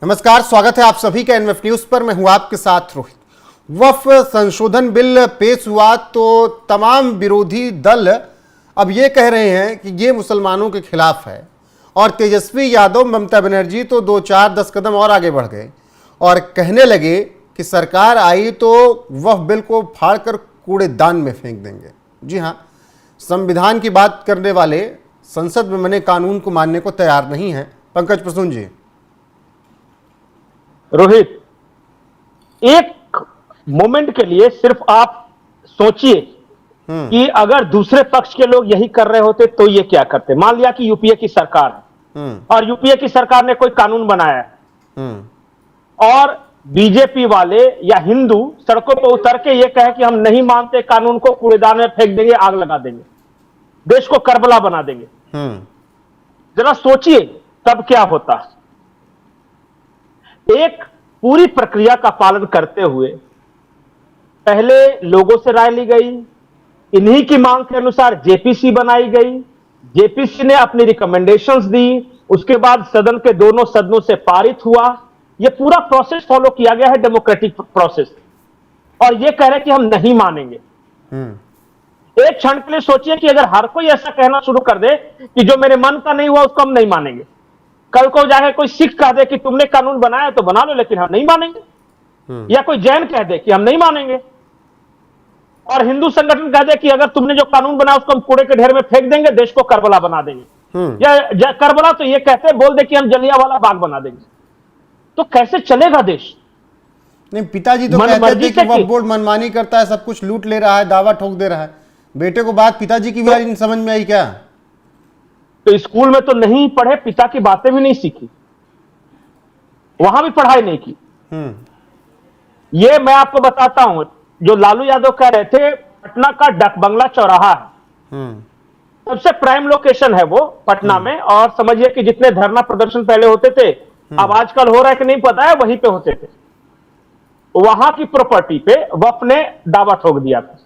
नमस्कार, स्वागत है आप सभी का एनएफ न्यूज पर। मैं हूं आपके साथ रोहित। वक्फ संशोधन बिल पेश हुआ तो तमाम विरोधी दल अब ये कह रहे हैं कि ये मुसलमानों के खिलाफ है, और तेजस्वी यादव, ममता बनर्जी तो 2-4-10 कदम और आगे बढ़ गए और कहने लगे कि सरकार आई तो वक्फ बिल को फाड़कर कूड़ेदान में फेंक देंगे। जी हाँ, संविधान की बात करने वाले संसद में बने कानून को मानने को तैयार नहीं है। पंकज प्रसून जी। रोहित, एक मोमेंट के लिए सिर्फ आप सोचिए कि अगर दूसरे पक्ष के लोग यही कर रहे होते तो ये क्या करते। मान लिया कि यूपीए की सरकार है और यूपीए की सरकार ने कोई कानून बनाया है और बीजेपी वाले या हिंदू सड़कों पर उतर के ये कहे कि हम नहीं मानते कानून को, कूड़ेदान में फेंक देंगे, आग लगा देंगे, देश को करबला बना देंगे। जरा सोचिए तब क्या होता। एक पूरी प्रक्रिया का पालन करते हुए पहले लोगों से राय ली गई, इन्हीं की मांग के अनुसार जेपीसी बनाई गई, जेपीसी ने अपनी रिकमेंडेशंस दी, उसके बाद सदन के दोनों सदनों से पारित हुआ। यह पूरा प्रोसेस फॉलो किया गया है, डेमोक्रेटिक प्रोसेस, और यह कह रहे कि हम नहीं मानेंगे। एक क्षण के लिए सोचिए कि अगर हर कोई ऐसा कहना शुरू कर दे कि जो मेरे मन का नहीं हुआ उसको हम नहीं मानेंगे, कल को जाके कोई सिख कह दे कि तुमने कानून बनाया तो बना लो लेकिन हम नहीं मानेंगे, या कोई जैन कह दे कि हम नहीं मानेंगे, और हिंदू संगठन कह दे कि अगर तुमने जो कानून बनाया उसको हम कूड़े के ढेर में फेंक देंगे, देश को करबला बना देंगे। या करबला तो ये कहते बोल दे कि हम जलियांवाला बाग बना देंगे, तो कैसे चलेगा देश। नहीं, पिताजी तो कहते थे कि वक्फ बोर्ड मनमानी करता है, सब कुछ लूट ले रहा है, दावा ठोक दे रहा है। बेटे को बात पिताजी की भी समझ में आई क्या? तो स्कूल में तो नहीं पढ़े, पिता की बातें भी नहीं सीखी, वहां भी पढ़ाई नहीं की। ये मैं आपको बताता हूं, जो लालू यादव कह रहे थे पटना का डक बंगला चौराहा है, सबसे प्राइम लोकेशन है वो पटना में, और समझिए कि जितने धरना प्रदर्शन पहले होते थे, अब आजकल हो रहा है कि नहीं पता है, वहीं पे होते थे। वहां की प्रॉपर्टी पे वक्फ ने दावा ठोक दिया था।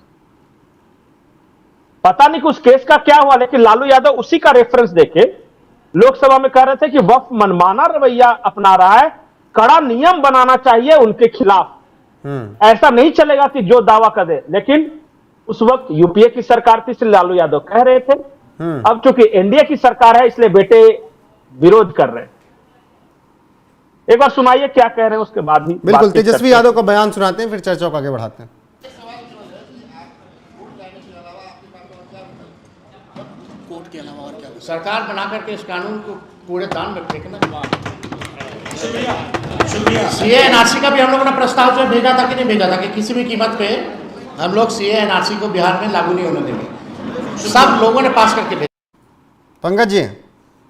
पता नहीं उस केस का क्या हुआ, लेकिन लालू यादव उसी का रेफरेंस देके लोकसभा में कह रहे थे कि वक्फ मनमाना रवैया अपना रहा है, कड़ा नियम बनाना चाहिए उनके खिलाफ, ऐसा नहीं चलेगा कि जो दावा कर दे। लेकिन उस वक्त यूपीए की सरकार थी इसलिए लालू यादव कह रहे थे, अब चूंकि एनडीए की सरकार है इसलिए बेटे विरोध कर रहे हैं। एक बार सुनाइए क्या कह रहे हैं, उसके बाद ही बिल्कुल तेजस्वी यादव का बयान सुनाते हैं, फिर चर्चा को आगे बढ़ाते हैं। कोर्ट के अलावा और क्या सरकार बना करके इस कानून को कूड़ेदान में फेंकना। सीए एनआरसी का भी हम लोगों ने प्रस्ताव जो भेजा था कि नहीं भेजा था कि किसी भी कीमत पे हम लोग सीए एनआरसी को बिहार में लागू नहीं होने देंगे, सब लोगों ने पास करके भेजा। पंकज जी,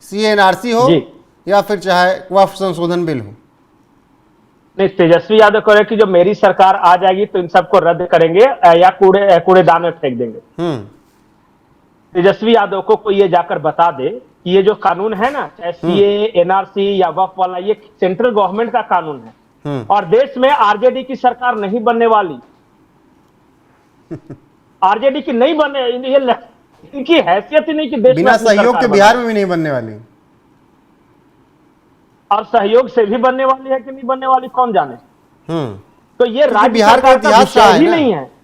सीए एनआरसी हो या फिर चाहे वक्फ संशोधन बिल हो, नहीं, तेजस्वी यादव कह रहे कि जो मेरी सरकार आ जाएगी तो इन सबको रद्द करेंगे या कूड़ेदान में फेंक देंगे। तेजस्वी यादव को कोई ये जाकर बता दे कि ये जो कानून है ना, चाहे सीए, एनआरसी या वक्फ वाला, ये सेंट्रल गवर्नमेंट का कानून है और देश में आरजेडी की सरकार नहीं बनने वाली। आरजेडी की नहीं बनने, इनकी हैसियत ही नहीं कि देश बिना सहयोग के बिहार में भी नहीं बनने वाली, और सहयोग से भी बनने वाली है कि नहीं बनने वाली कौन जाने। तो ये राज्य बिहार का इतिहास ही नहीं है,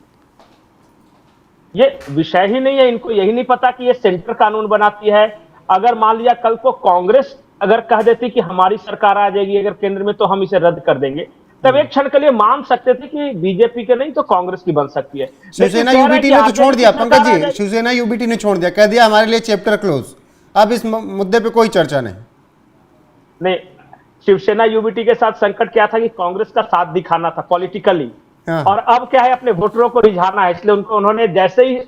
ये विषय ही नहीं है। इनको यही नहीं पता कि ये सेंटर कानून बनाती है। अगर मान लिया कल को कांग्रेस अगर कह देती कि हमारी सरकार आ जाएगी अगर केंद्र में तो हम इसे रद्द कर देंगे, तब एक क्षण के लिए मान सकते थे कि बीजेपी के नहीं तो कांग्रेस की बन सकती है। शिवसेना यूबीटी ने तो छोड़ दिया पंकज जी, शिवसेना यूबीटी ने छोड़ दिया, कह दिया हमारे लिए चैप्टर क्लोज, अब इस मुद्दे पे कोई चर्चा नहीं। शिवसेना यूबीटी के साथ संकट क्या था कि कांग्रेस का साथ दिखाना था पॉलिटिकली, और अब क्या है अपने वोटरों को रिझाना है, इसलिए उन्होंने जैसे ही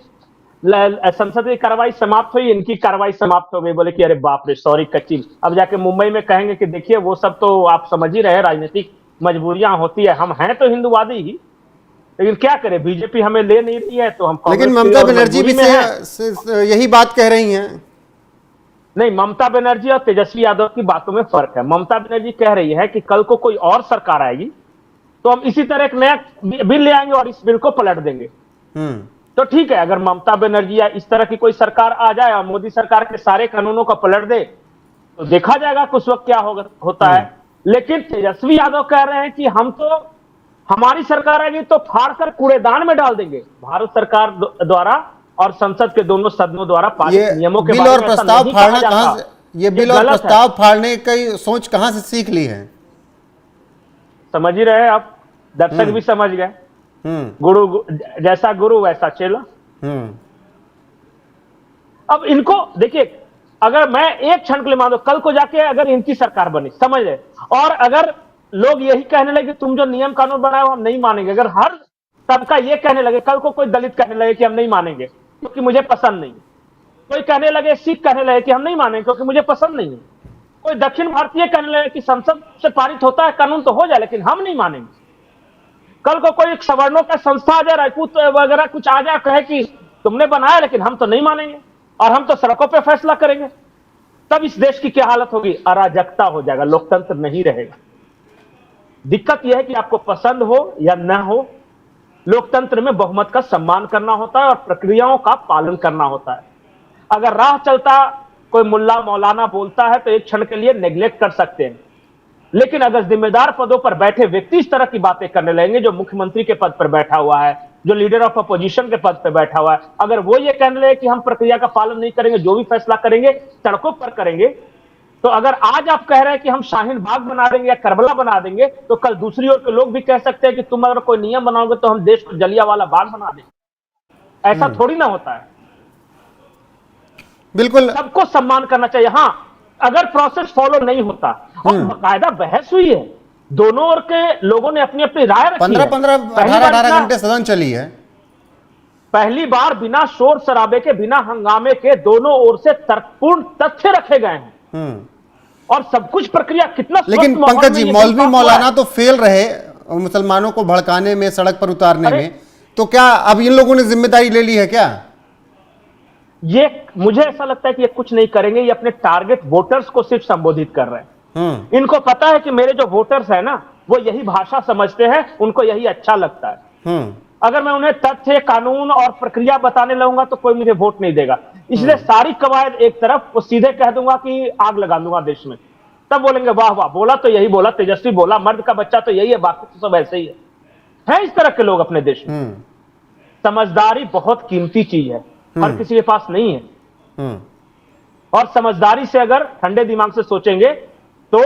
संसद की कार्रवाई समाप्त हुई, इनकी कार्रवाई समाप्त हो गई, बोले कि अरे बाप रे सॉरी कच्ची। अब जाके मुंबई में कहेंगे कि देखिए वो सब तो आप समझ ही रहे, राजनीतिक मजबूरियां होती है, हम हैं तो हिंदूवादी ही, लेकिन क्या करें, बीजेपी हमें ले नहीं रही है तो हम। लेकिन ममता बनर्जी भी यही बात कह रही हैं। नहीं, ममता बनर्जी और तेजस्वी यादव की बातों में फर्क है। ममता बनर्जी कह रही है कि कल को कोई और सरकार आएगी तो हम इसी तरह एक नया बिल ले आएंगे और इस बिल को पलट देंगे। तो ठीक है, अगर ममता बनर्जी या इस तरह की कोई सरकार आ जाए और मोदी सरकार के सारे कानूनों को पलट दे तो देखा जाएगा कुछ वक्त क्या होता है। लेकिन तेजस्वी यादव कह रहे हैं कि हम तो, हमारी सरकार आएगी तो फाड़ कर कूड़ेदान में डाल देंगे। भारत सरकार द्वारा और संसद के दोनों सदनों द्वारा पारित नियमों के बिल बारे और में ऐसा प्रस्ताव नहीं फाड़ना कहा कहां जाता। से, ये बिल और प्रस्ताव फाड़ने की सोच कहां से सीख ली है? समझ ही रहे आप, दर्शक भी समझ गए। गुरु जैसा गुरु वैसा चेला। अब इनको देखिए, अगर मैं एक क्षण के लिए मान लो कल को जाके अगर इनकी सरकार बनी, समझ रहे, और अगर लोग यही कहने लगे तुम जो नियम कानून बनाए हो हम नहीं मानेंगे, अगर हर तबका ये कहने लगे, कल को कोई दलित कहने लगे कि हम नहीं मानेंगे क्योंकि मुझे पसंद नहीं, कोई कहने लगे, सिख कहने लगे कि हम नहीं मानेंगे क्योंकि मुझे पसंद नहीं है, कोई दक्षिण भारतीय कहने लगे कि संसद से पारित होता है कानून तो हो जाए लेकिन हम नहीं मानेंगे, कल को कोई सवर्णों का संस्था आ जाए, राजपूत वगैरह कुछ आ जाए, कहे कि तुमने बनाया लेकिन हम तो नहीं मानेंगे और हम तो सड़कों पे फैसला करेंगे, तब इस देश की क्या हालत होगी? अराजकता हो जाएगा, लोकतंत्र नहीं रहेगा। दिक्कत यह है कि आपको पसंद हो या न हो, लोकतंत्र में बहुमत का सम्मान करना होता है और प्रक्रियाओं का पालन करना होता है। अगर राह चलता कोई मुल्ला मौलाना बोलता है तो एक क्षण के लिए नेग्लेक्ट कर सकते हैं, लेकिन अगर जिम्मेदार पदों पर बैठे व्यक्ति इस तरह की बातें करने लगेंगे, जो मुख्यमंत्री के पद पर बैठा हुआ है, जो लीडर ऑफ अपोजिशन के पद पर बैठा हुआ है, अगर वो ये कहने लगे कि हम प्रक्रिया का पालन नहीं करेंगे, जो भी फैसला करेंगे सड़कों पर करेंगे, तो अगर आज आप कह रहे हैं कि हम शाहीन बाग बना देंगे या करबला बना देंगे, तो कल दूसरी ओर के लोग भी कह सकते हैं कि तुम अगर कोई नियम बनाओगे तो हम देश को जलियांवाला बाग बना देंगे। ऐसा थोड़ी ना होता है। बिल्कुल, सबको सम्मान करना चाहिए। हाँ, अगर प्रोसेस फॉलो नहीं होता और बाकायदा बहस हुई है, दोनों ओर के लोगों ने अपनी अपनी राय रखी 18 घंटे सदन चली है। पहली बार बिना शोर शराबे के, बिना हंगामे के दोनों ओर से तर्कपूर्ण तथ्य रखे गए हैं और सब कुछ प्रक्रिया कितना। लेकिन पंकज जी, मौलवी मौलाना तो फेल रहे मुसलमानों को भड़काने में, सड़क पर उतारने में, तो क्या अब इन लोगों ने जिम्मेदारी ले ली है क्या? ये मुझे ऐसा लगता है कि ये कुछ नहीं करेंगे, ये अपने टारगेट वोटर्स को सिर्फ संबोधित कर रहे हैं। इनको पता है कि मेरे जो वोटर्स है ना, वो यही भाषा समझते हैं, उनको यही अच्छा लगता है। अगर मैं उन्हें तथ्य, कानून और प्रक्रिया बताने लगूंगा तो कोई मुझे वोट नहीं देगा, इसलिए सारी कवायद एक तरफ, वो सीधे कह दूंगा कि आग लगा दूंगा देश में, तब बोलेंगे वाह वाह, बोला तो यही बोला, तेजस्वी बोला, मर्द का बच्चा तो यही है, बाकी तो सब ऐसे ही है इस तरह के लोग अपने देश में। समझदारी बहुत कीमती चीज है, हर किसी के पास नहीं है, और समझदारी से अगर ठंडे दिमाग से सोचेंगे तो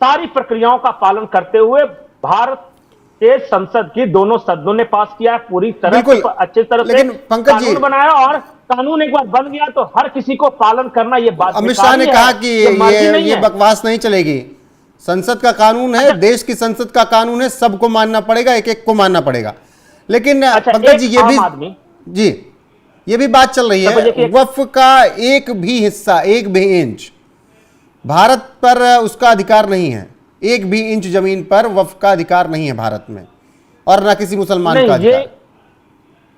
सारी प्रक्रियाओं का पालन करते हुए भारत के संसद की दोनों सदनों ने पास किया है, पूरी तरह से अच्छी तरह से कानून बनाया, और कानून एक बार बन गया तो हर किसी को पालन करना, ये बात अमित शाह ने कहा कि ये बकवास नहीं चलेगी, संसद का कानून है, देश की संसद का कानून है, सबको मानना पड़ेगा, एक एक को मानना पड़ेगा। लेकिन पंकज जी, ये भी जी, ये भी बात चल रही है, वक्फ का एक भी हिस्सा, एक भी इंच भारत पर उसका अधिकार नहीं है, एक भी इंच जमीन पर वक्फ का अधिकार नहीं है भारत में, और ना किसी मुसलमान का अधिकार।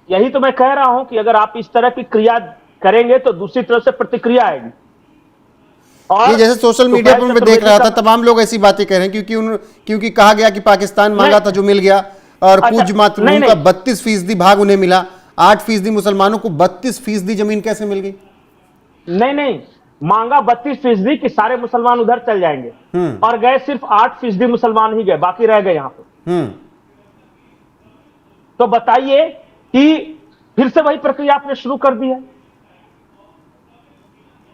यही तो मैं कह रहा हूं कि अगर आप इस तरह की क्रिया करेंगे तो दूसरी तरफ से प्रतिक्रिया आएगी। और ये जैसे सोशल मीडिया पर मैं देख रहा था, तमाम लोग ऐसी बातें कह रहे हैं क्योंकि कहा गया कि पाकिस्तान मांगा था जो मिल गया, और पूज्य मातृभूमि का 32% भाग उन्हें मिला, 8% मुसलमानों को 32% जमीन कैसे मिल गई? नहीं, मांगा 32% कि सारे मुसलमान उधर चल जाएंगे, और गए सिर्फ 8% मुसलमान ही गए, बाकी रह गए यहां पे। तो बताइए कि फिर से वही प्रक्रिया आपने शुरू कर दी है।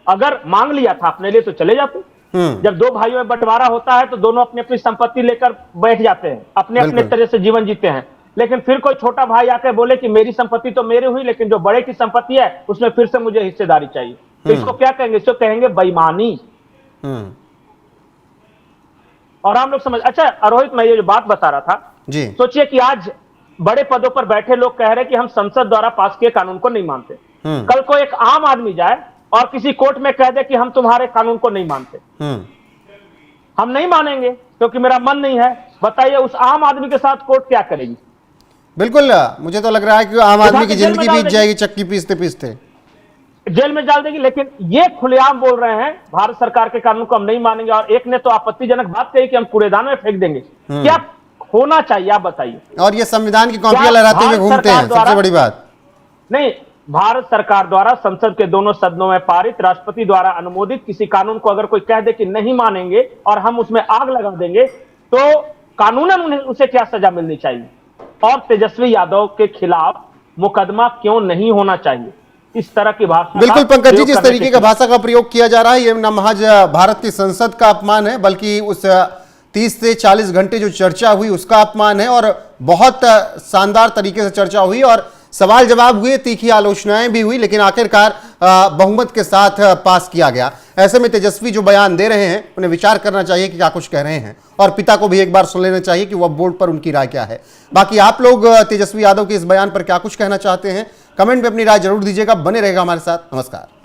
अगर मांग लिया था अपने लिए तो चले जाते। जब दो भाइयों में बंटवारा होता है तो दोनों अपनी अपनी संपत्ति लेकर बैठ जाते हैं, अपने अपने तरह से जीवन जीते हैं, लेकिन फिर कोई छोटा भाई आकर बोले कि मेरी संपत्ति तो मेरी हुई, लेकिन जो बड़े की संपत्ति है उसमें फिर से मुझे हिस्सेदारी चाहिए, तो इसको क्या कहेंगे? इसको कहेंगे बेईमानी। और हम लोग समझ, अच्छा रोहित, मैं ये जो बात बता रहा था, सोचिए कि आज बड़े पदों पर बैठे लोग कह रहे हैं कि हम संसद द्वारा पास किए कानून को नहीं मानते। कल को एक आम आदमी जाए और किसी कोर्ट में कह दे कि हम तुम्हारे कानून को नहीं मानते, हम नहीं मानेंगे क्योंकि मेरा मन नहीं है, बताइए उस आम आदमी के साथ कोर्ट क्या करेगी? बिल्कुल, मुझे तो लग रहा है कि आम आदमी की जिंदगी बीत जाएगी चक्की पीसते पीसते, जेल में डाल देगी। लेकिन ये खुलेआम बोल रहे हैं भारत सरकार के कानून को हम नहीं मानेंगे, और एक ने तो आपत्तिजनक बात कही कि हम कूड़ेदान में फेंक देंगे। क्या होना चाहिए आप बताइए? और ये संविधान की कॉपियां लहराते हुए घूमते हैं, सबसे बड़ी बात। नहीं, भारत सरकार द्वारा संसद के दोनों सदनों में पारित, राष्ट्रपति द्वारा अनुमोदित किसी कानून को अगर कोई कह दे कि नहीं मानेंगे और हम उसमें आग लगा देंगे, तो कानूनन उन्हें उसे क्या सजा मिलनी चाहिए और तेजस्वी यादव के खिलाफ मुकदमा क्यों नहीं होना चाहिए। इस तरह की भाषा बिल्कुल पंकज जी, जिस तरीके का भाषा का प्रयोग किया जा रहा है, ये न महज भारत की संसद का अपमान है, बल्कि उस 30 से 40 घंटे जो चर्चा हुई उसका अपमान है। और बहुत शानदार तरीके से चर्चा हुई और सवाल जवाब हुए, तीखी आलोचनाएं भी हुई, लेकिन आखिरकार बहुमत के साथ पास किया गया। ऐसे में तेजस्वी जो बयान दे रहे हैं उन्हें विचार करना चाहिए कि क्या कुछ कह रहे हैं, और पिता को भी एक बार सुन लेना चाहिए कि वह बोर्ड पर उनकी राय क्या है। बाकी आप लोग तेजस्वी यादव के इस बयान पर क्या कुछ कहना चाहते हैं, कमेंट में अपनी राय जरूर दीजिएगा। बने रहेगा हमारे साथ। नमस्कार।